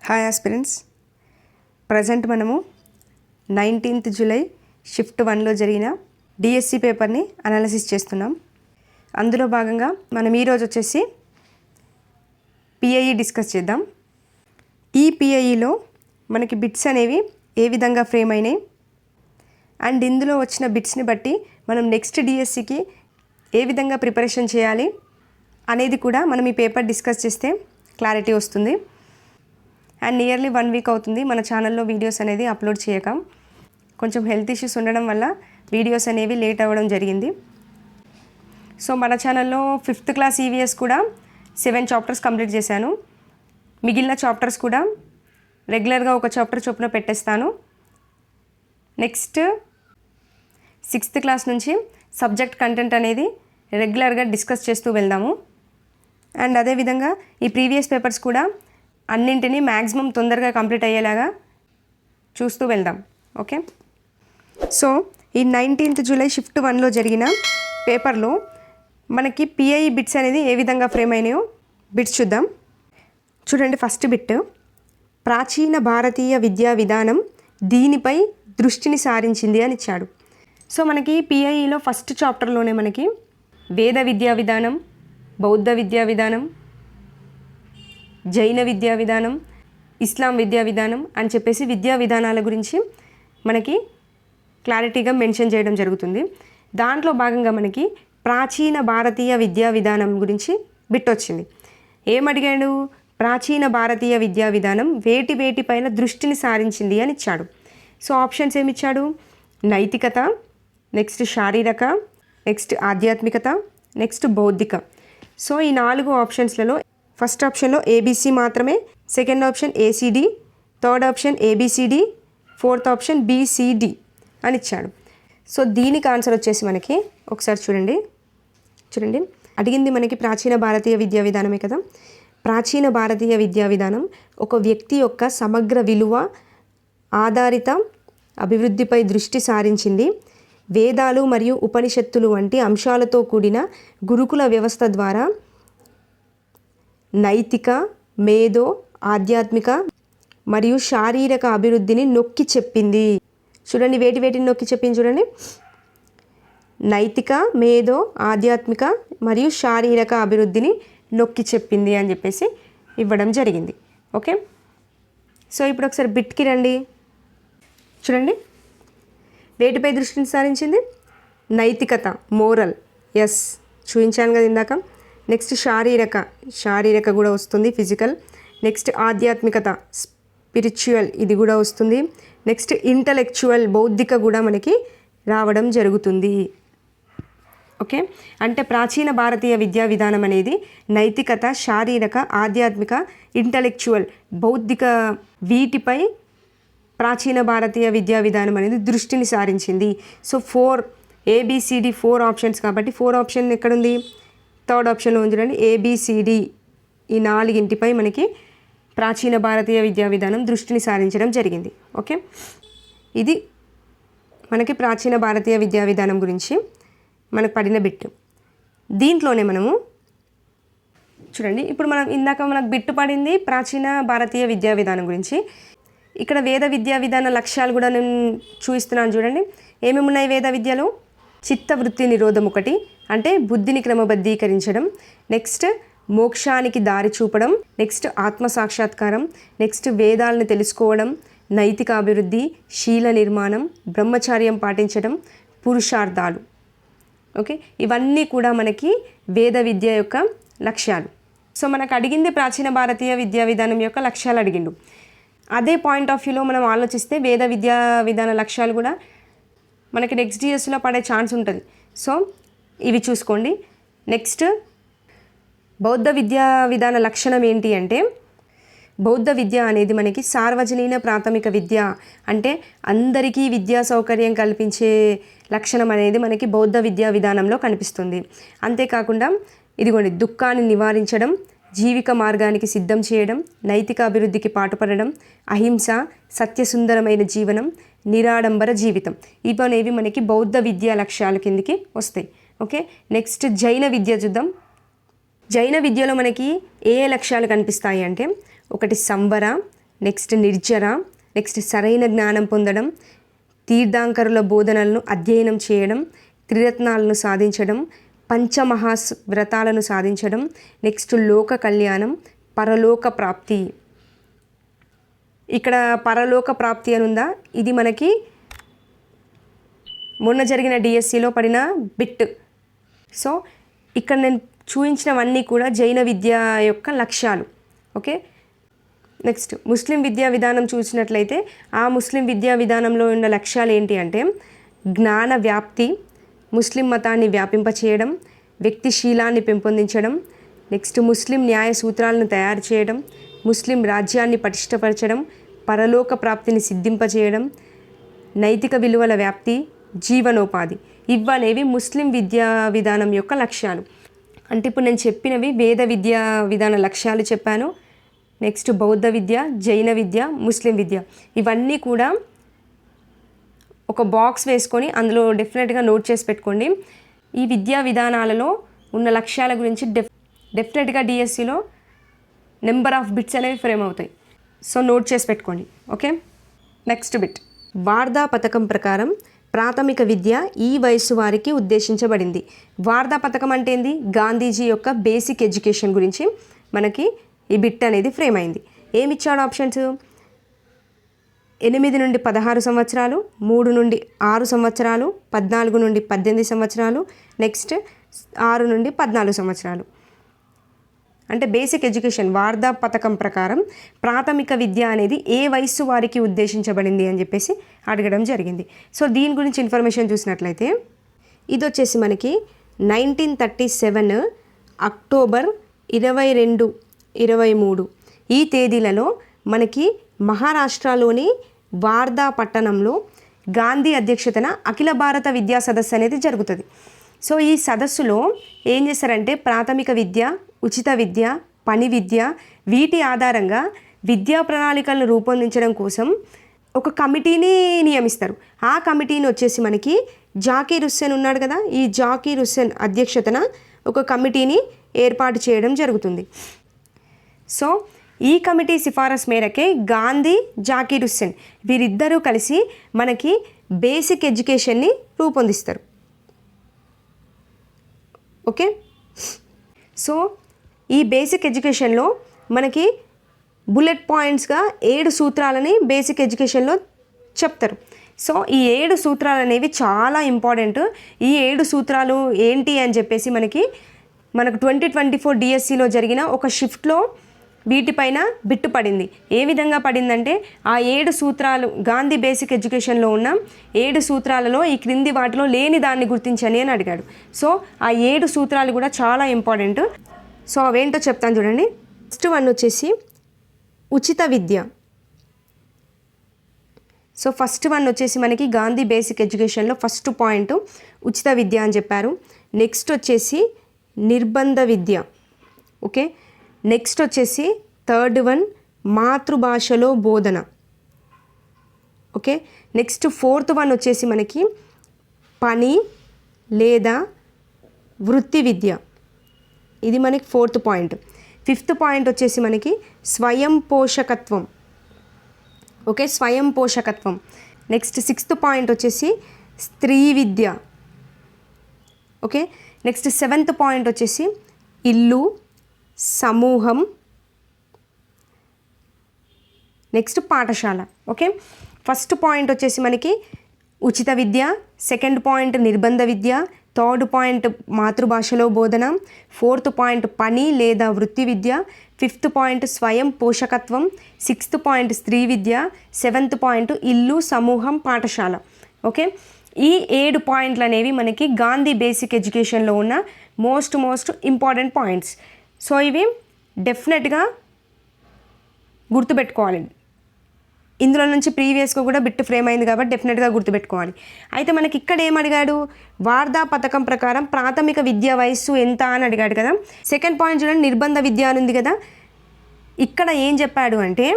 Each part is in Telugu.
హాయ్ ఆస్పిరెంట్స్, ప్రజెంట్ మనము 19th జూలై షిఫ్ట్ 1లో జరిగిన డిఎస్సి పేపర్ని అనాలిసిస్ చేస్తున్నాం. అందులో భాగంగా మనం ఈరోజు వచ్చేసి పిఐఈ డిస్కస్ చేద్దాం. ఈ పిఐఈలో మనకి బిట్స్ అనేవి ఏ విధంగా ఫ్రేమ్ అయినాయి అండ్ ఇందులో వచ్చిన బిట్స్ని బట్టి మనం నెక్స్ట్ డిఎస్సికి ఏ విధంగా ప్రిపరేషన్ చేయాలి అనేది కూడా మనం ఈ పేపర్ డిస్కస్ చేస్తే క్లారిటీ వస్తుంది. అండ్ నియర్లీ 1 వీక్ అవుతుంది మన ఛానల్లో వీడియోస్ అనేది అప్లోడ్ చేయక. కొంచెం హెల్త్ ఇష్యూస్ ఉండడం వల్ల వీడియోస్ అనేవి లేట్ అవ్వడం జరిగింది. సో మన ఛానల్లో 5th క్లాస్ ఈవీఎస్ కూడా 7 చాప్టర్స్ కంప్లీట్ చేశాను. మిగిలిన చాప్టర్స్ కూడా రెగ్యులర్గా ఒక చాప్టర్ చొప్పున పెట్టేస్తాను. నెక్స్ట్ 6th క్లాస్ నుంచి సబ్జెక్ట్ కంటెంట్ అనేది రెగ్యులర్గా డిస్కస్ చేస్తూ వెళ్దాము. అండ్ అదేవిధంగా ఈ ప్రీవియస్ పేపర్స్ కూడా అన్నింటినీ మ్యాక్సిమం తొందరగా కంప్లీట్ అయ్యేలాగా చూస్తూ వెళ్దాం. ఓకే, సో ఈ 19th జూలై షిఫ్ట్ 1లో జరిగిన పేపర్లో మనకి పిఐఈ బిట్స్ అనేది ఏ విధంగా ఫ్రేమ్ అయినాయో బిట్స్ చూద్దాం. చూడండి, ఫస్ట్ బిట్, ప్రాచీన భారతీయ విద్యా విధానం దీనిపై దృష్టిని సారించింది అని ఇచ్చాడు. సో మనకి పిఐఈలో ఫస్ట్ చాప్టర్లోనే మనకి వేద విద్యా విధానం, బౌద్ధ విద్యా విధానం, జైన విద్యా విధానం, ఇస్లాం విద్యా విధానం అని చెప్పేసి విద్యా విధానాల గురించి మనకి క్లారిటీగా మెన్షన్ చేయడం జరుగుతుంది. దాంట్లో భాగంగా మనకి ప్రాచీన భారతీయ విద్యా విధానం గురించి బిట్ వచ్చింది. ఏమడిగాడు? ప్రాచీన భారతీయ విద్యా విధానం వేటిపైన దృష్టిని సారించింది అని ఇచ్చాడు. సో ఆప్షన్స్ ఏమిచ్చాడు? నైతికత, నెక్స్ట్ శారీరక, నెక్స్ట్ ఆధ్యాత్మికత, నెక్స్ట్ బౌద్ధిక. సో ఈ 4 ఆప్షన్స్లలో ఫస్ట్ ఆప్షన్లో ఏబిసి మాత్రమే, second option ACD, third option ABCD, fourth option BCD అని ఇచ్చాడు. సో దీనికి ఆన్సర్ వచ్చేసి మనకి ఒకసారి చూడండి అడిగింది మనకి ప్రాచీన భారతీయ విద్యా విధానమే కదా. ప్రాచీన భారతీయ విద్యా విధానం ఒక వ్యక్తి యొక్క సమగ్ర విలువ ఆధారిత అభివృద్ధిపై దృష్టి సారించింది. వేదాలు మరియు ఉపనిషత్తులు వంటి అంశాలతో కూడిన గురుకుల వ్యవస్థ ద్వారా నైతిక, మేధో, ఆధ్యాత్మిక మరియు శారీరక అభివృద్ధిని నొక్కి చెప్పింది. చూడండి, వేటిని నొక్కి చెప్పింది చూడండి. నైతిక, మేధో, ఆధ్యాత్మిక మరియు శారీరక అభివృద్ధిని నొక్కి చెప్పింది అని చెప్పేసి ఇవ్వడం జరిగింది. ఓకే, సో ఇప్పుడు ఒకసారి బిట్కి రండి. చూడండి, వేటిపై దృష్టిని సారించింది? నైతికత, మోరల్, ఎస్ చూపించాను కదా ఇందాక. నెక్స్ట్ శారీరక కూడా వస్తుంది, ఫిజికల్. నెక్స్ట్ ఆధ్యాత్మికత, స్పిరిచువల్, ఇది కూడా వస్తుంది. నెక్స్ట్ ఇంటలెక్చువల్, బౌద్ధిక కూడా మనకి రావడం జరుగుతుంది. ఓకే, అంటే ప్రాచీన భారతీయ విద్యా విధానం అనేది నైతికత, శారీరక, ఆధ్యాత్మిక, ఇంటలెక్చువల్, బౌద్ధిక వీటిపై ప్రాచీన భారతీయ విద్యా విధానం అనేది దృష్టిని సారించింది. సో 4 ఏబిసిడి 4 ఆప్షన్స్ కాబట్టి 4 ఆప్షన్ ఎక్కడుంది? థర్డ్ ఆప్షన్లో ఉంది చూడండి, ఏబిసిడి. ఈ 4 మనకి ప్రాచీన భారతీయ విద్యా విధానం దృష్టిని సారించడం జరిగింది. ఓకే, ఇది మనకి ప్రాచీన భారతీయ విద్యా విధానం గురించి మనకు పడిన బిట్. దీంట్లోనే మనము చూడండి, ఇప్పుడు మనకు బిట్టు పడింది ప్రాచీన భారతీయ విద్యా విధానం గురించి. ఇక్కడ వేద విద్యా విధాన లక్ష్యాలు కూడా నేను చూపిస్తున్నాను చూడండి. ఏమేమి ఉన్నాయి వేద విద్యలో? చిత్తవృత్తి నిరోధం ఒకటి, అంటే బుద్ధిని క్రమబద్ధీకరించడం. నెక్స్ట్ మోక్షానికి దారి చూపడం. నెక్స్ట్ ఆత్మ సాక్షాత్కారం. నెక్స్ట్ వేదాలను తెలుసుకోవడం, నైతిక అభివృద్ధి, శీల నిర్మాణం, బ్రహ్మచార్యం పాటించడం, పురుషార్థాలు. ఓకే, ఇవన్నీ కూడా మనకి వేద విద్య యొక్క లక్ష్యాలు. సో మనకు అడిగింది ప్రాచీన భారతీయ విద్యా విధానం యొక్క లక్ష్యాలు అడిగిండు. అదే పాయింట్ ఆఫ్ వ్యూలో మనం ఆలోచిస్తే వేద విద్యా విధాన లక్ష్యాలు కూడా మనకి నెక్స్ట్ డిఎస్లో పడే ఛాన్స్ ఉంటుంది. సో ఇవి చూసుకోండి. నెక్స్ట్ బౌద్ధ విద్యా విధాన లక్షణం ఏంటి అంటే, బౌద్ధ విద్య అనేది మనకి సార్వజనీన ప్రాథమిక విద్య, అంటే అందరికీ విద్యా సౌకర్యం కల్పించే లక్షణం అనేది మనకి బౌద్ధ విద్యా విధానంలో కనిపిస్తుంది. అంతేకాకుండా ఇదిగోండి, దుఃఖాన్ని నివారించడం, జీవిక మార్గానికి సిద్ధం చేయడం, నైతిక అభివృద్ధికి పాటుపడడం, అహింస, సత్యసుందరమైన జీవనం, నిరాడంబర జీవితం, ఇవనేవి మనకి బౌద్ధ విద్యా లక్ష్యాల కిందికి వస్తాయి. ఓకే, నెక్స్ట్ జైన విద్య చూద్దాం. జైన విద్యలో మనకి ఏ లక్ష్యాలు కనిపిస్తాయి అంటే, ఒకటి సంవర, నెక్స్ట్ నిర్జర, నెక్స్ట్ సరైన జ్ఞానం పొందడం, తీర్థాంకరుల బోధనలను అధ్యయనం చేయడం, త్రిరత్నాలను సాధించడం, పంచమహావ్రతాలను సాధించడం, నెక్స్ట్ లోక కళ్యాణం, పరలోక ప్రాప్తి. ఇక్కడ పరలోక ప్రాప్తి అని ఉందా, ఇది మనకి మొన్న జరిగిన డిఎస్సిలో పడిన బిట్. సో ఇక్కడ నేను చూపించినవన్నీ కూడా జైన విద్య యొక్క లక్ష్యాలు. ఓకే, నెక్స్ట్ ముస్లిం విద్యా విధానం చూసినట్లయితే ఆ ముస్లిం విద్యా విధానంలో ఉన్న లక్ష్యాలు ఏంటి అంటే జ్ఞాన వ్యాప్తి, ముస్లిం మతాన్ని వ్యాపింపచేయడం, వ్యక్తిశీలాన్ని పెంపొందించడం, నెక్స్ట్ ముస్లిం న్యాయ సూత్రాలను తయారు చేయడం, ముస్లిం రాజ్యాన్ని పటిష్టపరచడం, పరలోక ప్రాప్తిని సిద్ధింపచేయడం, నైతిక విలువల వ్యాప్తి, జీవనోపాధి. ఇవనేవి ముస్లిం విద్యా విధానం యొక్క లక్ష్యాలు. అంటే ఇప్పుడు నేను చెప్పినవి వేద విద్యా విధాన లక్ష్యాలు చెప్పాను. నెక్స్ట్ బౌద్ధ విద్య, జైన విద్య, ముస్లిం విద్య, ఇవన్నీ కూడా ఒక బాక్స్ వేసుకొని అందులో డెఫినెట్గా నోట్ చేసి పెట్టుకోండి. ఈ విద్యా విధానాలలో ఉన్న లక్ష్యాల గురించి డెఫినెట్గా డిఎస్సిలో నెంబర్ ఆఫ్ బిట్స్ అనేవి ఫ్రేమ్ అవుతాయి. సో నోట్ చేసి పెట్టుకోండి. Okay, next bit. వార్ధా పథకం ప్రకారం ప్రాథమిక విద్య ఈ వయస్సు వారికి ఉద్దేశించబడింది. వార్ధా పథకం అంటే ఏంది? గాంధీజీ యొక్క బేసిక్ ఎడ్యుకేషన్ గురించి మనకి ఈ బిట్ అనేది ఫ్రేమ్ అయింది. ఏమి ఇచ్చాడు ఆప్షన్స్? 8 నుండి 16 సంవత్సరాలు, 3 నుండి 6 సంవత్సరాలు, 14 నుండి 18 సంవత్సరాలు, నెక్స్ట్ 6 నుండి 14 సంవత్సరాలు. అంటే బేసిక్ ఎడ్యుకేషన్ వార్ధా పథకం ప్రకారం ప్రాథమిక విద్య అనేది ఏ వయస్సు వారికి ఉద్దేశించబడింది అని చెప్పేసి అడగడం జరిగింది. సో దీని గురించి ఇన్ఫర్మేషన్ చూసినట్లయితే ఇది వచ్చేసి మనకి 1937 అక్టోబర్ 22, 23 ఈ తేదీలలో మనకి మహారాష్ట్రలోని వార్ధా పట్టణంలో గాంధీ అధ్యక్షతన అఖిల భారత విద్యా సదస్సు అనేది జరుగుతుంది. సో ఈ సదస్సులో ఏం చేస్తారంటే ప్రాథమిక విద్య, ఉచిత విద్య, పని విద్య, వీటి ఆధారంగా విద్యా ప్రణాళికలను రూపొందించడం కోసం ఒక కమిటీని నియమిస్తారు. ఆ కమిటీని వచ్చేసి మనకి జాకీర్ హుస్సేన్ ఉన్నాడు కదా, ఈ జాకీర్ హుస్సేన్ అధ్యక్షతన ఒక కమిటీని ఏర్పాటు చేయడం జరుగుతుంది. సో ఈ కమిటీ సిఫారసు మేరకే గాంధీ, జాకీర్ హుస్సేన్ వీరిద్దరూ కలిసి మనకి బేసిక్ ఎడ్యుకేషన్ని రూపొందిస్తారు. ఓకే, సో ఈ బేసిక్ ఎడ్యుకేషన్లో మనకి బుల్లెట్ పాయింట్స్గా 7 సూత్రాలని బేసిక్ ఎడ్యుకేషన్లో చెప్తారు. సో ఈ 7 సూత్రాలు అనేవి చాలా ఇంపార్టెంట్. ఈ 7 సూత్రాలు ఏంటి అని చెప్పేసి మనకు 2024 డిఎస్సిలో జరిగిన ఒక షిఫ్ట్లో వీటిపైన బిట్టు పడింది. ఏ విధంగా పడిందంటే ఆ 7 సూత్రాలు గాంధీ బేసిక్ ఎడ్యుకేషన్లో ఉన్న 7 సూత్రాలలో ఈ క్రింది వాటిలో లేని దాన్ని గుర్తించని అని అడిగాడు. సో ఆ 7 సూత్రాలు కూడా చాలా ఇంపార్టెంట్. సో అవేంటో చెప్తాను చూడండి. ఫస్ట్ వన్ వచ్చేసి ఉచిత విద్య. సో ఫస్ట్ వన్ వచ్చేసి మనకి గాంధీ బేసిక్ ఎడ్యుకేషన్లో ఫస్ట్ పాయింట్ ఉచిత విద్య అని చెప్పారు. నెక్స్ట్ వచ్చేసి నిర్బంధ విద్య. ఓకే, నెక్స్ట్ వచ్చేసి థర్డ్ వన్ మాతృభాషలో బోధన. ఓకే, నెక్స్ట్ ఫోర్త్ వన్ వచ్చేసి మనకి పని లేదా వృత్తి విద్య, ఇది మనకి ఫోర్త్ పాయింట్. ఫిఫ్త్ పాయింట్ వచ్చేసి మనకి స్వయం పోషకత్వం. ఓకే, స్వయం పోషకత్వం. నెక్స్ట్ సిక్స్త్ పాయింట్ వచ్చేసి స్త్రీ విద్య. ఓకే, నెక్స్ట్ సెవెంత్ పాయింట్ వచ్చేసి ఇల్లు, సమూహం, నెక్స్ట్ పాఠశాల. ఓకే, ఫస్ట్ పాయింట్ వచ్చేసి మనకి ఉచిత విద్య, సెకండ్ పాయింట్ నిర్బంధ విద్య, థర్డ్ పాయింట్ మాతృభాషలో బోధన, ఫోర్త్ పాయింట్ పని లేదా వృత్తి విద్య, ఫిఫ్త్ పాయింట్ స్వయం పోషకత్వం, సిక్స్త్ పాయింట్ స్త్రీ విద్య, సెవెంత్ పాయింట్ ఇల్లు, సమూహం, పాఠశాల. ఓకే, ఈ 7 పాయింట్లు అనేవి మనకి గాంధీ బేసిక్ ఎడ్యుకేషన్లో ఉన్న మోస్ట్ ఇంపార్టెంట్ పాయింట్స్. సో ఇవి డెఫినెట్గా గుర్తుపెట్టుకోవాలి. ఇందులో నుంచి ప్రీవియస్గా కూడా బిట్ ఫ్రేమ్ అయింది కాబట్టి డెఫినెట్గా గుర్తుపెట్టుకోవాలి. అయితే మనకి ఇక్కడ ఏమడిగాడు? వార్ధా పథకం ప్రకారం ప్రాథమిక విద్యా వయస్సు ఎంత అని అడిగాడు కదా. సెకండ్ పాయింట్ చూడండి, నిర్బంధ విద్య అని ఉంది కదా. ఇక్కడ ఏం చెప్పాడు అంటే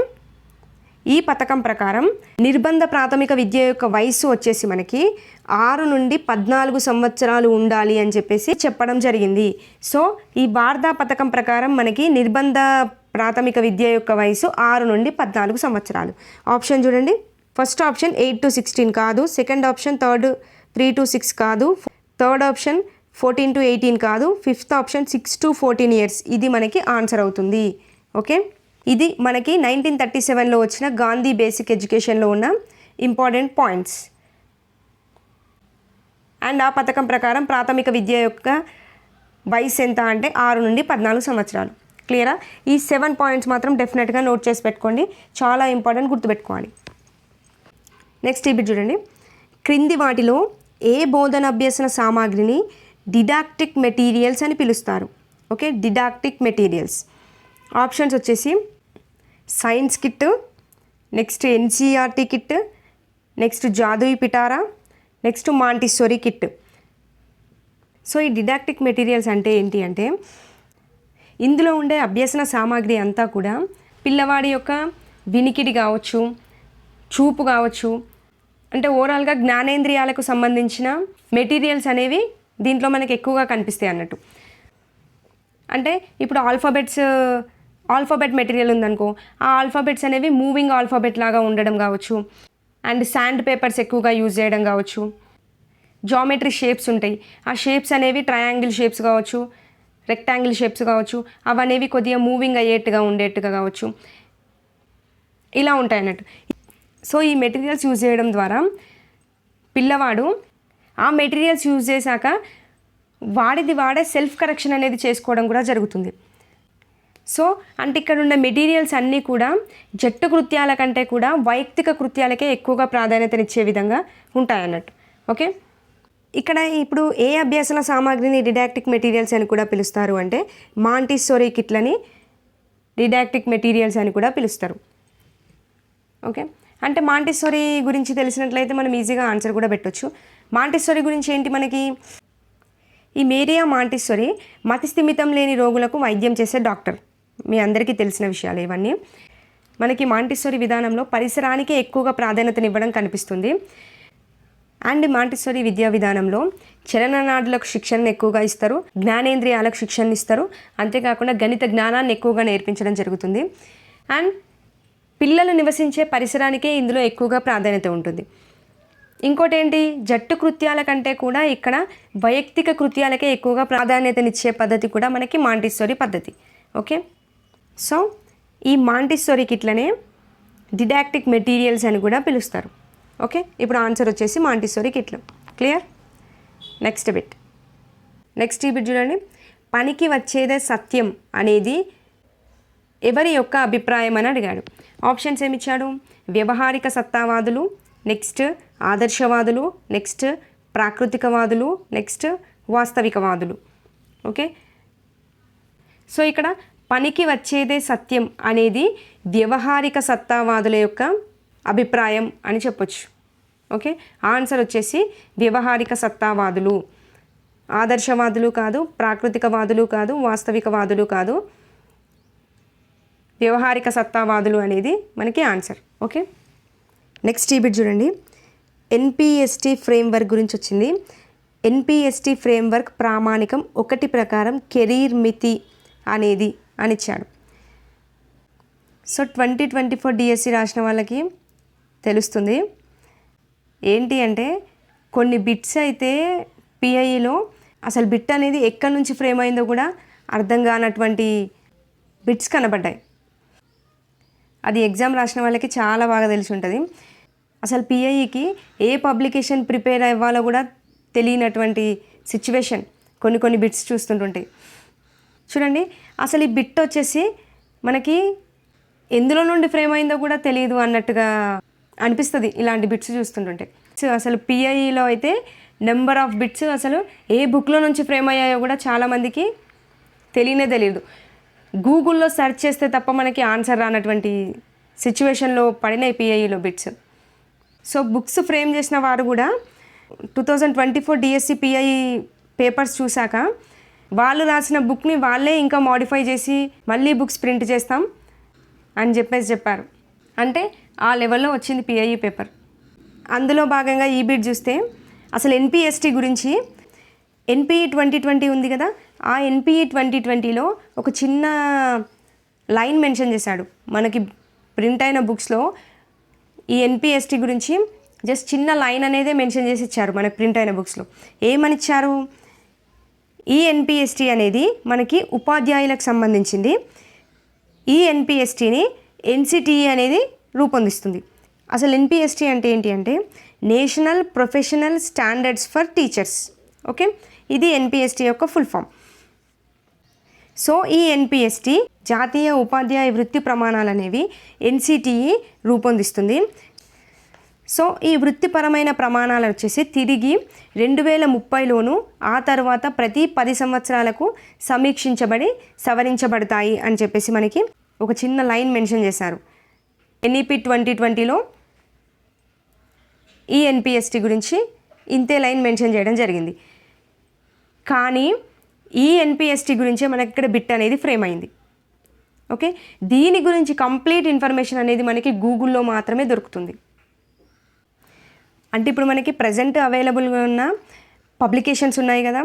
ఈ పథకం ప్రకారం నిర్బంధ ప్రాథమిక విద్య యొక్క వయస్సు వచ్చేసి మనకి 6 నుండి 14 సంవత్సరాలు ఉండాలి అని చెప్పేసి చెప్పడం జరిగింది. సో ఈ వార్ధా పథకం ప్రకారం మనకి నిర్బంధ ప్రాథమిక విద్య యొక్క వయసు 6 నుండి 14 సంవత్సరాలు. ఆప్షన్ చూడండి. ఫస్ట్ ఆప్షన్ 8 to 16 కాదు, సెకండ్ ఆప్షన్ 3 to 6 కాదు, థర్డ్ ఆప్షన్ 14 to 18 కాదు, ఫిఫ్త్ ఆప్షన్ 6 to 14 years. ఇది మనకి ఆన్సర్ అవుతుంది. ఓకే, ఇది మనకి 1937లో వచ్చిన గాంధీ బేసిక్ ఎడ్యుకేషన్లో ఉన్న ఇంపార్టెంట్ పాయింట్స్. అండ్ ఆ పథకం ప్రకారం ప్రాథమిక విద్య యొక్క వయసు ఎంత అంటే 6 నుండి 14 సంవత్సరాలు. క్లియరా? ఈ 7 పాయింట్స్ మాత్రం డెఫినెట్గా నోట్ చేసి పెట్టుకోండి, చాలా ఇంపార్టెంట్, గుర్తుపెట్టుకోవాలి. నెక్స్ట్ ఈ బిట్ చూడండి. క్రింది వాటిలో ఏ బోధన అభ్యసన సామాగ్రిని డిడాక్టిక్ మెటీరియల్స్ అని పిలుస్తారు? ఓకే, డిడాక్టిక్ మెటీరియల్స్ ఆప్షన్స్ వచ్చేసి science kit, next NCERT kit, next Jadui Pitara, next Montessori kit. So ఈ డిడాక్టిక్ మెటీరియల్స్ అంటే ఏంటి అంటే ఇందులో ఉండే అభ్యసన సామాగ్రి అంతా కూడా పిల్లవాడి యొక్క వినికిడి కావచ్చు, చూపు కావచ్చు, అంటే ఓవరాల్గా జ్ఞానేంద్రియాలకు సంబంధించిన మెటీరియల్స్ అనేవి దీంట్లో మనకి ఎక్కువగా కనిపిస్తాయి అన్నట్టు. అంటే ఇప్పుడు ఆల్ఫాబెట్ మెటీరియల్ ఉందనుకో, ఆ ఆల్ఫాబెట్స్ అనేవి మూవింగ్ ఆల్ఫాబెట్ లాగా ఉండడం కావచ్చు, అండ్ శాండ్ పేపర్స్ ఎక్కువగా యూజ్ చేయడం కావచ్చు. జామెట్రీ షేప్స్ ఉంటాయి, ఆ షేప్స్ అనేవి ట్రయాంగిల్ షేప్స్ కావచ్చు, రెక్టాంగిల్ షేప్స్ కావచ్చు, అవనేవి కొద్దిగా మూవింగ్ అయ్యేట్టుగా ఉండేట్టుగా కావచ్చు, ఇలా ఉంటాయి అన్నట్టు. సో ఈ మెటీరియల్స్ యూజ్ చేయడం ద్వారా పిల్లవాడు ఆ మెటీరియల్స్ యూజ్ చేశాక వాడే సెల్ఫ్ కరెక్షన్ అనేది చేసుకోవడం కూడా జరుగుతుంది. సో అంటే ఇక్కడ ఉన్న మెటీరియల్స్ అన్నీ కూడా జట్టు కృత్యాల కంటే కూడా వైయక్తిక కృత్యాలకే ఎక్కువగా ప్రాధాన్యతనిచ్చే విధంగా ఉంటాయన్నట్టు. ఓకే, ఇక్కడ ఇప్పుడు ఏ అభ్యసన సామాగ్రిని డిడాక్టిక్ మెటీరియల్స్ అని కూడా పిలుస్తారు అంటే మాంటిస్సోరీ కిట్లని డిడాక్టిక్ మెటీరియల్స్ అని కూడా పిలుస్తారు. ఓకే, అంటే మాంటిస్సోరీ గురించి తెలిసినట్లయితే మనం ఈజీగా ఆన్సర్ కూడా పెట్టవచ్చు. మాంటిస్సోరీ గురించి ఏంటి మనకి? ఈ మేరియా మాంటిస్సోరీ మతిస్థిమితం లేని రోగులకు వైద్యం చేసే డాక్టర్. మీ అందరికీ తెలిసిన విషయాలు ఇవన్నీ. మనకి మాంటిస్సోరీ విధానంలో పరిసరానికే ఎక్కువగా ప్రాధాన్యతనివ్వడం కనిపిస్తుంది. అండ్ మాంటిస్సోరీ విద్యా విధానంలో చలననాడులకు శిక్షణను ఎక్కువగా ఇస్తారు, జ్ఞానేంద్రియాలకు శిక్షణ ఇస్తారు, అంతేకాకుండా గణిత జ్ఞానాన్ని ఎక్కువగా నేర్పించడం జరుగుతుంది. అండ్ పిల్లలు నివసించే పరిసరానికే ఇందులో ఎక్కువగా ప్రాధాన్యత ఉంటుంది. ఇంకోటి ఏంటి, జట్టు కృత్యాల కంటే కూడా ఇక్కడ వైయక్తిక కృత్యాలకే ఎక్కువగా ప్రాధాన్యతనిచ్చే పద్ధతి కూడా మనకి మాంటిస్సోరీ పద్ధతి. ఓకే, సో ఈ మాంటిస్సోరీ కిట్లనే డిడాక్టిక్ మెటీరియల్స్ అని కూడా పిలుస్తారు. ఓకే, ఇప్పుడు ఆన్సర్ వచ్చేసి మాంటిస్సోరీ కిట్లు. క్లియర్? నెక్స్ట్ ఈ బిట్ చూడండి. పనికి వచ్చేదే సత్యం అనేది ఎవరి యొక్క అభిప్రాయం అని అడిగాడు. ఆప్షన్స్ ఏమిచ్చాడు? వ్యవహారిక సత్తావాదులు, నెక్స్ట్ ఆదర్శవాదులు, నెక్స్ట్ ప్రాకృతికవాదులు, నెక్స్ట్ వాస్తవికవాదులు. ఓకే, సో ఇక్కడ పనికి వచ్చేదే సత్యం అనేది వ్యవహారిక సత్తావాదుల యొక్క అభిప్రాయం అని చెప్పొచ్చు. ఓకే, ఆన్సర్ వచ్చేసి వ్యవహారిక సత్తావాదులు. ఆదర్శవాదులు కాదు, ప్రాకృతికవాదులు కాదు, వాస్తవికవాదులు కాదు, వ్యవహారిక సత్తావాదులు అనేది మనకి ఆన్సర్. ఓకే, నెక్స్ట్ ఈ బిట్ చూడండి. ఎన్పిఎస్టి ఫ్రేమ్వర్క్ గురించి వచ్చింది. ఎన్పిఎస్టి ఫ్రేమ్వర్క్ ప్రామాణికం 1 ప్రకారం కెరీర్ మితి అనేది అని ఇచ్చాడు. సో 2024 డిఎస్సి రాసిన వాళ్ళకి తెలుస్తుంది ఏంటి అంటే కొన్ని బిట్స్ అయితే పిఐఈలో అసలు బిట్ అనేది ఎక్కడి నుంచి ఫ్రేమ్ అయిందో కూడా అర్థం కానటువంటి బిట్స్ కనబడ్డాయి. అది ఎగ్జామ్ రాసిన వాళ్ళకి చాలా బాగా తెలిసి ఉంటుంది. అసలు పిఐఈకి ఏ పబ్లికేషన్ ప్రిపేర్ అవ్వాలో కూడా తెలియనటువంటి సిచ్యువేషన్ కొన్ని బిట్స్ చూస్తుంటుంటాయి. చూడండి, అసలు ఈ బిట్ వచ్చేసి మనకి ఎందులో నుండి ఫ్రేమ్ అయిందో కూడా తెలియదు అన్నట్టుగా అనిపిస్తుంది ఇలాంటి బిట్స్ చూస్తుంటుంటే. సో అసలు పిఐఈలో అయితే నెంబర్ ఆఫ్ బిట్స్ అసలు ఏ బుక్లో నుంచి ఫ్రేమ్ అయ్యాయో కూడా చాలామందికి తెలియదు. గూగుల్లో సెర్చ్ చేస్తే తప్ప మనకి ఆన్సర్ రానటువంటి సిచ్యువేషన్లో పడినాయి పిఐఈలో బిట్స్. సో బుక్స్ ఫ్రేమ్ చేసిన వారు కూడా 2024 డిఎస్సి పిఐఈ పేపర్స్ చూశాక వాళ్ళు రాసిన బుక్ని వాళ్ళే ఇంకా మోడిఫై చేసి మళ్ళీ బుక్స్ ప్రింట్ చేస్తాం అని చెప్పారు. అంటే ఆ లెవెల్లో వచ్చింది పిఐఈ పేపర్. అందులో భాగంగా ఈ బిట్ చూస్తే అసలు ఎన్పిఎస్టి గురించి ఎన్పిఈ 2020 ఉంది కదా, ఆ ఎన్పిఈ 2020లో ఒక చిన్న లైన్ మెన్షన్ చేశాడు. మనకి ప్రింట్ అయిన బుక్స్లో ఈ ఎన్పిఎస్టీ గురించి జస్ట్ చిన్న లైన్ అనేదే మెన్షన్ చేసి ఇచ్చారు మనకి ప్రింట్ అయిన బుక్స్లో. ఏమని ఇచ్చారు? ఈ ఎన్పిఎస్టీ అనేది మనకి ఉపాధ్యాయులకు సంబంధించింది. ఈ ఎన్పిఎస్టీని ఎన్సిటిఈ అనేది రూపొందిస్తుంది. అసలు ఎన్పిఎస్టీ అంటే ఏంటి అంటే national professional standards for teachers. Okay, ఇది ఎన్పిఎస్టీ యొక్క ఫుల్ ఫామ్. సో ఈ ఎన్పిఎస్టీ జాతీయ ఉపాధ్యాయ వృత్తి ప్రమాణాలు అనేవి ఎన్సిటిఈ రూపొందిస్తుంది. సో ఈ వృత్తిపరమైన ప్రమాణాలు వచ్చేసి తిరిగి 2030లోను ఆ తర్వాత ప్రతి 10 సంవత్సరాలకు సమీక్షించబడి సవరించబడతాయి అని చెప్పేసి మనకి ఒక చిన్న లైన్ మెన్షన్ చేశారు. ఎన్ఈపి 2020లో ఈ ఎన్పిఎస్టీ గురించి ఇంతే లైన్ మెన్షన్ చేయడం జరిగింది. కానీ ఈ ఎన్పిఎస్టీ గురించే మనకి ఇక్కడ బిట్ అనేది ఫ్రేమ్ అయింది. ఓకే, దీని గురించి కంప్లీట్ ఇన్ఫర్మేషన్ అనేది మనకి గూగుల్లో మాత్రమే దొరుకుతుంది. అంటే ఇప్పుడు మనకి ప్రజెంట్ అవైలబుల్గా ఉన్న పబ్లికేషన్స్ ఉన్నాయి కదా,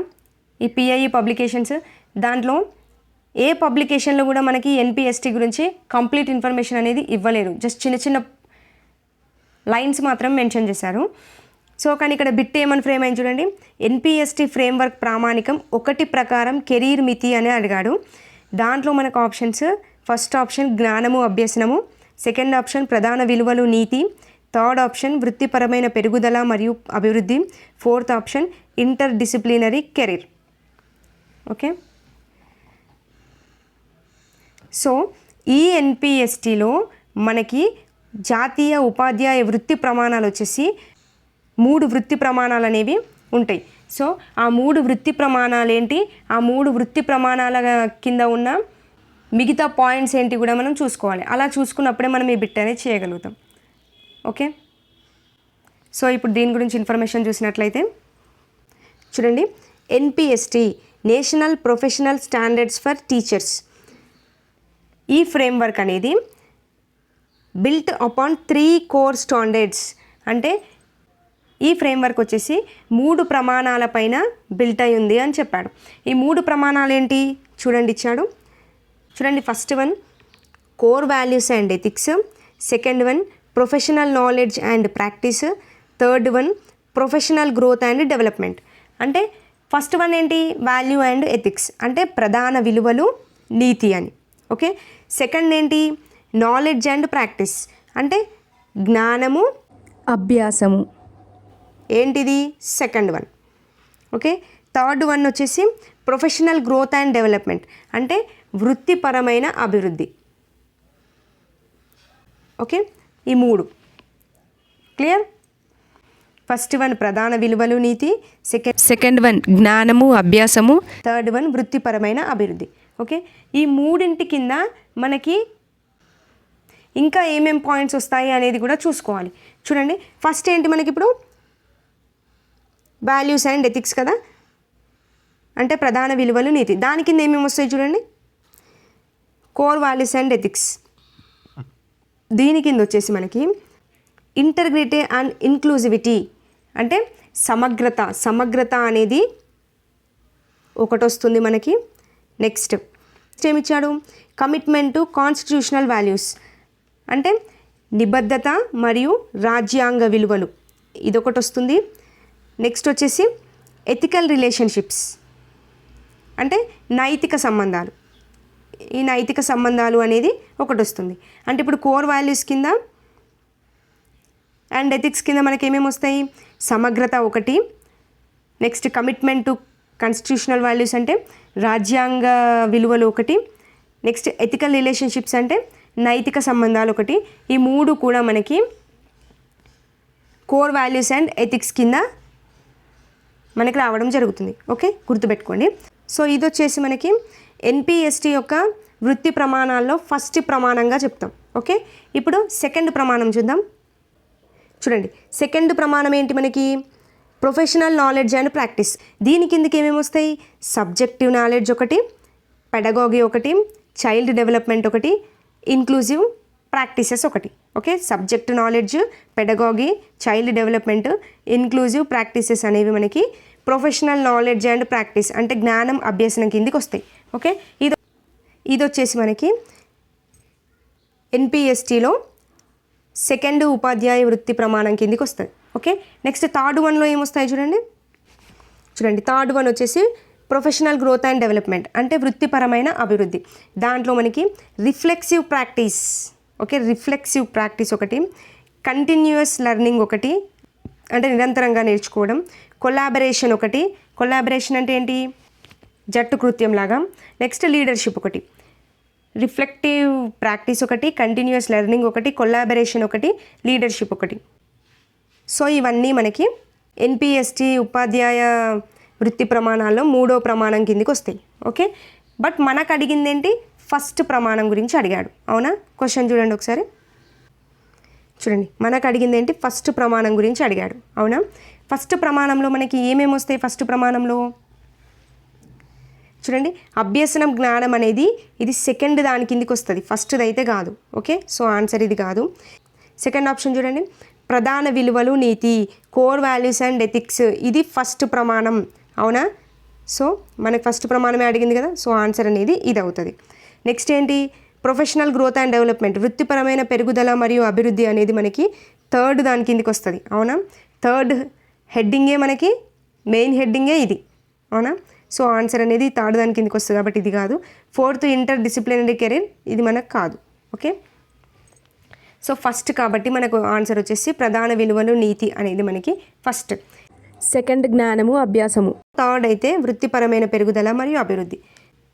ఈ పిఐఈ పబ్లికేషన్స్, దాంట్లో ఏ పబ్లికేషన్లో కూడా మనకి ఎన్పిఎస్టీ గురించి కంప్లీట్ ఇన్ఫర్మేషన్ అనేది ఇవ్వలేరు. జస్ట్ చిన్న చిన్న లైన్స్ మాత్రం మెన్షన్ చేశారు. సో కానీ ఇక్కడ బిట్ ఏమని ఫ్రేమ్ అయింది చూడండి. ఎన్పిఎస్టీ ఫ్రేమ్వర్క్ ప్రామాణికం 1 ప్రకారం కెరీర్ మితి అని అడిగాడు. దాంట్లో మనకు ఆప్షన్స్, ఫస్ట్ ఆప్షన్ జ్ఞానము అభ్యసనము, సెకండ్ ఆప్షన్ ప్రధాన విలువలు నీతి, థర్డ్ ఆప్షన్ వృత్తిపరమైన పెరుగుదల మరియు అభివృద్ధి, fourth option inter disciplinary career. Okay, so ఈ ఎన్పిఎస్టీలో మనకి జాతీయ ఉపాధ్యాయ వృత్తి ప్రమాణాలు వచ్చేసి 3 వృత్తి ప్రమాణాలు అనేవి ఉంటాయి. సో ఆ 3 వృత్తి ప్రమాణాలు ఏంటి, ఆ 3 వృత్తి ప్రమాణాల కింద ఉన్న మిగతా పాయింట్స్ ఏంటి కూడా మనం చూసుకోవాలి. అలా చూసుకున్నప్పుడే మనం ఈ బిట్ అనేది చేయగలుగుతాం. ఓకే, సో ఇప్పుడు దీని గురించి ఇన్ఫర్మేషన్ చూసినట్లయితే చూడండి. ఎన్పిఎస్టీ national professional standards for teachers, ఈ ఫ్రేమ్వర్క్ అనేది బిల్ట్ అపాన్ 3 కోర్ స్టాండర్డ్స్. అంటే ఈ ఫ్రేమ్వర్క్ వచ్చేసి 3 ప్రమాణాల పైన బిల్ట్ అయి ఉంది అని చెప్పాడు. ఈ 3 ప్రమాణాలు ఏంటి చూడండి, ఇచ్చాడు చూడండి. First one core values and ethics, second one professional knowledge and practice, third one professional growth and development. అంటే ఫస్ట్ వన్ ఏంటి, వాల్యూ అండ్ ఎథిక్స్ అంటే ప్రధాన విలువలు నీతి అని. ఓకే, సెకండ్ ఏంటి, నాలెడ్జ్ అండ్ ప్రాక్టీస్ అంటే జ్ఞానము అభ్యాసము, ఏంటిది second one. Okay, third one వచ్చేసి ప్రొఫెషనల్ గ్రోత్ అండ్ డెవలప్మెంట్ అంటే వృత్తిపరమైన అభివృద్ధి. ఓకే, ఈ 3 క్లియర్. ఫస్ట్ వన్ ప్రధాన విలువలు నీతి, సెకండ్ వన్ జ్ఞానము అభ్యాసము, థర్డ్ వన్ వృత్తిపరమైన అభివృద్ధి. ఓకే, ఈ 3 కింద మనకి ఇంకా ఏమేం పాయింట్స్ వస్తాయి అనేది కూడా చూసుకోవాలి. చూడండి, ఫస్ట్ ఏంటి మనకి ఇప్పుడు వాల్యూస్ అండ్ ఎథిక్స్ కదా, అంటే ప్రధాన విలువలు నీతి. దాని కింద ఏమేమి వస్తాయి చూడండి, కోర్ వాల్యూస్ అండ్ ఎథిక్స్. దీని కింద వచ్చేసి మనకి ఇంటర్గ్రిటీ అండ్ ఇన్క్లూజివిటీ అంటే సమగ్రత అనేది ఒకటి వస్తుంది మనకి. నెక్స్ట్ ఏమిచ్చాడు, కమిట్మెంట్ టు కాన్స్టిట్యూషనల్ వాల్యూస్ అంటే నిబద్ధత మరియు రాజ్యాంగ విలువలు, ఇదొకటి వస్తుంది. నెక్స్ట్ వచ్చేసి ఎథికల్ రిలేషన్షిప్స్ అంటే నైతిక సంబంధాలు, ఈ నైతిక సంబంధాలు అనేది ఒకటి వస్తుంది. అంటే ఇప్పుడు కోర్ వాల్యూస్ కింద అండ్ ఎథిక్స్ కింద మనకి ఏమేమి వస్తాయి, సమగ్రత ఒకటి, next commitment to constitutional values అంటే రాజ్యాంగ విలువలు ఒకటి, నెక్స్ట్ ఎథికల్ రిలేషన్షిప్స్ అంటే నైతిక సంబంధాలు ఒకటి. ఈ 3 కూడా మనకి కోర్ వాల్యూస్ అండ్ ఎథిక్స్ కింద మనకి రావడం జరుగుతుంది. ఓకే, గుర్తుపెట్టుకోండి. సో ఇది వచ్చేసి మనకి ఎన్పిఎస్టీ యొక్క వృత్తి ప్రమాణాల్లో ఫస్ట్ ప్రమాణంగా చెప్తాం. ఓకే, ఇప్పుడు సెకండ్ ప్రమాణం చూద్దాం. చూడండి, సెకండ్ ప్రమాణం ఏంటి మనకి, ప్రొఫెషనల్ నాలెడ్జ్ అండ్ ప్రాక్టీస్. దీని కిందకి ఏమేమి వస్తాయి, సబ్జెక్టివ్ నాలెడ్జ్ ఒకటి, పెడగాగి ఒకటి, చైల్డ్ డెవలప్మెంట్ ఒకటి, ఇన్క్లూజివ్ ప్రాక్టీసెస్ ఒకటి. Okay, subject knowledge, pedagogy, child development, inclusive practices అనేవి మనకి ప్రొఫెషనల్ నాలెడ్జ్ అండ్ ప్రాక్టీస్ అంటే జ్ఞానం అభ్యసనం కిందికి వస్తాయి. ఓకే, ఇది వచ్చేసి మనకి ఎన్పిఎస్టీలో సెకండ్ ఉపాధ్యాయ వృత్తి ప్రమాణం కిందికి వస్తుంది. ఓకే, నెక్స్ట్ థర్డ్ వన్లో ఏమొస్తాయి చూడండి. థర్డ్ వన్ వచ్చేసి ప్రొఫెషనల్ గ్రోత్ అండ్ డెవలప్మెంట్, అంటే వృత్తిపరమైన అభివృద్ధి. దాంట్లో మనకి reflexive practice, okay, reflexive practice ఒకటి, కంటిన్యూయస్ లెర్నింగ్ ఒకటి, అంటే నిరంతరంగా నేర్చుకోవడం, కొలాబరేషన్ ఒకటి, కొలాబరేషన్ అంటే ఏంటి, జట్టు కృత్యం లాగా. నెక్స్ట్ లీడర్షిప్ ఒకటి, రిఫ్లెక్టివ్ ప్రాక్టీస్ ఒకటి, కంటిన్యూయస్ లెర్నింగ్ ఒకటి, కొలాబరేషన్ ఒకటి, లీడర్షిప్ ఒకటి. సో ఇవన్నీ మనకి ఎన్పిఎస్టీ ఉపాధ్యాయ వృత్తి ప్రమాణాల్లో 3వ ప్రమాణం కిందికి వస్తాయి. ఓకే, బట్ మనకు అడిగింది ఏంటి, ఫస్ట్ ప్రమాణం గురించి అడిగాడు. అవునా, క్వశ్చన్ చూడండి ఒకసారి. మనకు అడిగింది ఏంటి, ఫస్ట్ ప్రమాణం గురించి అడిగాడు. అవునా, ఫస్ట్ ప్రమాణంలో మనకి ఏమేమి వస్తాయి. ఫస్ట్ ప్రమాణంలో అభ్యసనం జ్ఞానం అనేది ఇది సెకండ్ దాని కిందికి వస్తుంది, ఫస్ట్ది అయితే కాదు. ఓకే, సో ఆన్సర్ ఇది కాదు. సెకండ్ ఆప్షన్ చూడండి, ప్రధాన విలువలు నీతి, కోర్ వాల్యూస్ అండ్ ఎథిక్స్, ఇది ఫస్ట్ ప్రమాణం. అవునా, సో మనకి ఫస్ట్ ప్రమాణమే అడిగింది కదా, సో ఆన్సర్ అనేది ఇది అవుతుంది. నెక్స్ట్ ఏంటి, ప్రొఫెషనల్ గ్రోత్ అండ్ డెవలప్మెంట్, వృత్తిపరమైన పెరుగుదల మరియు అభివృద్ధి అనేది మనకి థర్డ్ దాని కిందికి వస్తుంది. అవునా, థర్డ్ హెడ్డింగే మనకి మెయిన్ హెడ్డింగే ఇది. అవునా, సో ఆన్సర్ అనేది థర్డ్ దాని కిందికి వస్తుంది కాబట్టి ఇది కాదు. ఫోర్త్ ఇంటర్ డిసిప్లినరీ కెరీర్, ఇది మనకు కాదు. ఓకే, సో ఫస్ట్ కాబట్టి మనకు ఆన్సర్ వచ్చేసి ప్రధాన విలువలు నీతి అనేది మనకి ఫస్ట్. సెకండ్ జ్ఞానము అభ్యాసము, థర్డ్ అయితే వృత్తిపరమైన పెరుగుదల మరియు అభివృద్ధి.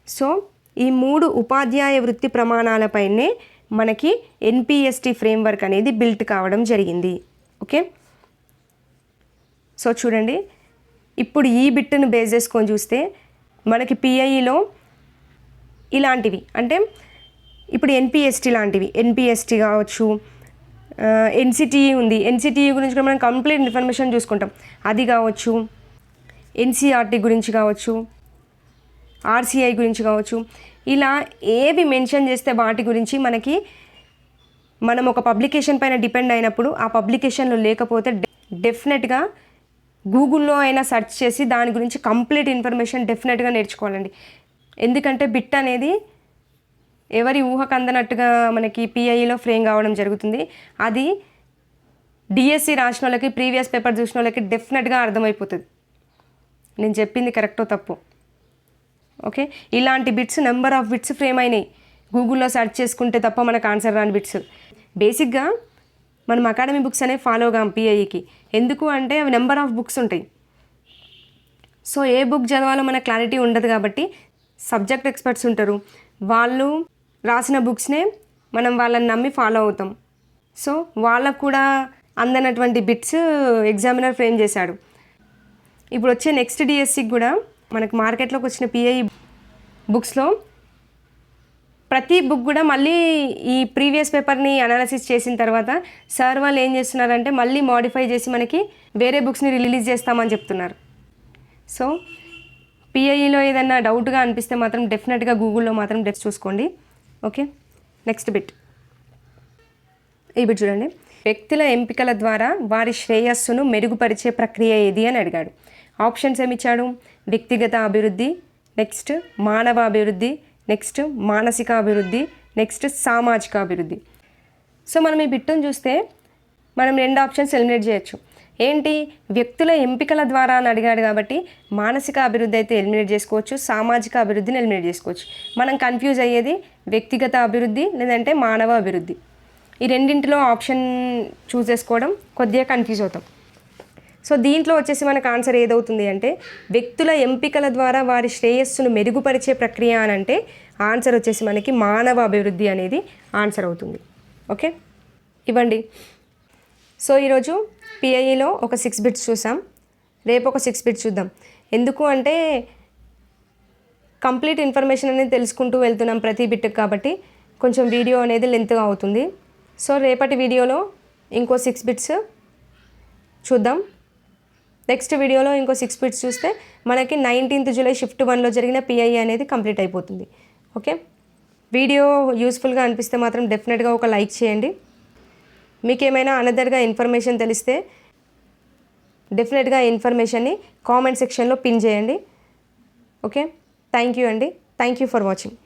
సో ఈ 3 ఉపాధ్యాయ వృత్తి ప్రమాణాలపైనే మనకి ఎన్పిఎస్టీ ఫ్రేమ్వర్క్ అనేది బిల్ట్ కావడం జరిగింది. ఓకే, సో చూడండి, ఇప్పుడు ఈ బిట్ను బేస్ చేసుకొని చూస్తే మనకి పిఐఈలో ఇలాంటివి, అంటే ఇప్పుడు ఎన్పిఎస్టీ లాంటివి, ఎన్పిఎస్టీ కావచ్చు, ఎన్సిటిఈ ఉంది, ఎన్సిటిఈ గురించి కూడా మనం కంప్లీట్ ఇన్ఫర్మేషన్ చూసుకుంటాం, అది కావచ్చు, ఎన్సిఆర్టీ గురించి కావచ్చు, ఆర్సిఐ గురించి కావచ్చు, ఇలా ఏవి మెన్షన్ చేస్తే వాటి గురించి మనం ఒక పబ్లికేషన్ పైన డిపెండ్ అయినప్పుడు ఆ పబ్లికేషన్లో లేకపోతే డెఫినెట్గా గూగుల్లో అయినా సెర్చ్ చేసి దాని గురించి కంప్లీట్ ఇన్ఫర్మేషన్ డెఫినెట్గా నేర్చుకోవాలండి. ఎందుకంటే బిట్ అనేది ఎవరి ఊహకు అందనట్టుగా మనకి పిఐఈలో ఫ్రేమ్ కావడం జరుగుతుంది. అది డిఎస్సి రాసిన వాళ్ళకి, ప్రీవియస్ పేపర్ చూసిన వాళ్ళకి డెఫినెట్గా అర్థమైపోతుంది నేను చెప్పింది కరెక్టో తప్పు. ఓకే, ఇలాంటి bits number of bits frame అయినాయి గూగుల్లో సెర్చ్ చేసుకుంటే తప్ప మనకు ఆన్సర్ రాని బిట్స్. బేసిక్గా మనం అకాడమీ బుక్స్ అనేవి ఫాలో కాం పిఐఈకి, ఎందుకు అంటే అవి నెంబర్ ఆఫ్ బుక్స్ ఉంటాయి. సో ఏ బుక్ చదవాలో మనకు క్లారిటీ ఉండదు కాబట్టి సబ్జెక్ట్ ఎక్స్పర్ట్స్ ఉంటారు, వాళ్ళు రాసిన బుక్స్నే మనం వాళ్ళని నమ్మి ఫాలో అవుతాం. సో వాళ్ళకు కూడా అందనటువంటి బిట్స్ ఎగ్జామినర్ ఫ్రేమ్ చేశాడు. ఇప్పుడు వచ్చే నెక్స్ట్ డిఎస్సికి కూడా మనకు మార్కెట్లోకి వచ్చిన పిఐఈ బుక్స్లో ప్రతి బుక్ కూడా మళ్ళీ ఈ ప్రీవియస్ పేపర్ని అనాలిసిస్ చేసిన తర్వాత సార్ వాళ్ళు ఏం చేస్తున్నారంటే మళ్ళీ మోడిఫై చేసి మనకి వేరే బుక్స్ని రిలీజ్ చేస్తామని చెప్తున్నారు. సో పిఐఈలో ఏదైనా డౌట్గా అనిపిస్తే మాత్రం డెఫినెట్గా గూగుల్లో మాత్రం చూసుకోండి. Okay, next bit. ఈ బిట్ చూడండి, వ్యక్తుల ఎంపికల ద్వారా వారి శ్రేయస్సును మెరుగుపరిచే ప్రక్రియ ఏది అని అడిగాడు. ఆప్షన్స్ ఏమిచ్చాడు, వ్యక్తిగత అభివృద్ధి, నెక్స్ట్ మానవ అభివృద్ధి, నెక్స్ట్ మానసిక అభివృద్ధి, నెక్స్ట్ సామాజిక అభివృద్ధి. సో మనం ఈ బిట్టును చూస్తే మనం 2 ఆప్షన్స్ ఎలిమినేట్ చేయొచ్చు. ఏంటి, వ్యక్తుల ఎంపికల ద్వారా అని అడిగాడు కాబట్టి మానసిక అభివృద్ధి అయితే ఎలిమినేట్ చేసుకోవచ్చు, సామాజిక అభివృద్ధిని ఎలిమినేట్ చేసుకోవచ్చు. మనం కన్ఫ్యూజ్ అయ్యేది వ్యక్తిగత అభివృద్ధి లేదంటే మానవ అభివృద్ధి. ఈ రెండింటిలో ఆప్షన్ చూస్ చేసుకోవడం కొద్దిగా కన్ఫ్యూజ్ అవుతాం. సో దీంట్లో వచ్చేసి మనకు ఆన్సర్ ఏదవుతుంది అంటే వ్యక్తుల ఎంపికల ద్వారా వారి శ్రేయస్సును మెరుగుపరిచే ప్రక్రియ అని అంటే ఆన్సర్ వచ్చేసి మనకి మానవ అభివృద్ధి అనేది ఆన్సర్ అవుతుంది. ఓకే, ఇవ్వండి. సో ఈరోజు పిఐఈలో ఒక 6 బిట్స్ చూసాం, రేపు ఒక 6 బిట్స్ చూద్దాం. ఎందుకు అంటే కంప్లీట్ ఇన్ఫర్మేషన్ అనేది తెలుసుకుంటూ వెళ్తున్నాం ప్రతి బిట్కి, కాబట్టి కొంచెం వీడియో అనేది లెంత్గా అవుతుంది. సో రేపటి వీడియోలో ఇంకో 6 బిట్స్ చూద్దాం. నెక్స్ట్ వీడియోలో ఇంకో 6 బిట్స్ చూస్తే మనకి 19th జూలై షిఫ్ట్ 1లో జరిగిన పిఐఈ అనేది కంప్లీట్ అయిపోతుంది. ఓకే, వీడియో యూస్ఫుల్గా అనిపిస్తే మాత్రం డెఫినెట్గా ఒక లైక్ చేయండి. మీకు ఏమైనా అనదర్గా ఇన్ఫర్మేషన్ తెలిస్తే డెఫినెట్గా ఇన్ఫర్మేషన్ని కామెంట్ సెక్షన్లో పిన్ చేయండి. ఓకే, థ్యాంక్ యూ అండి. Thank you for watching.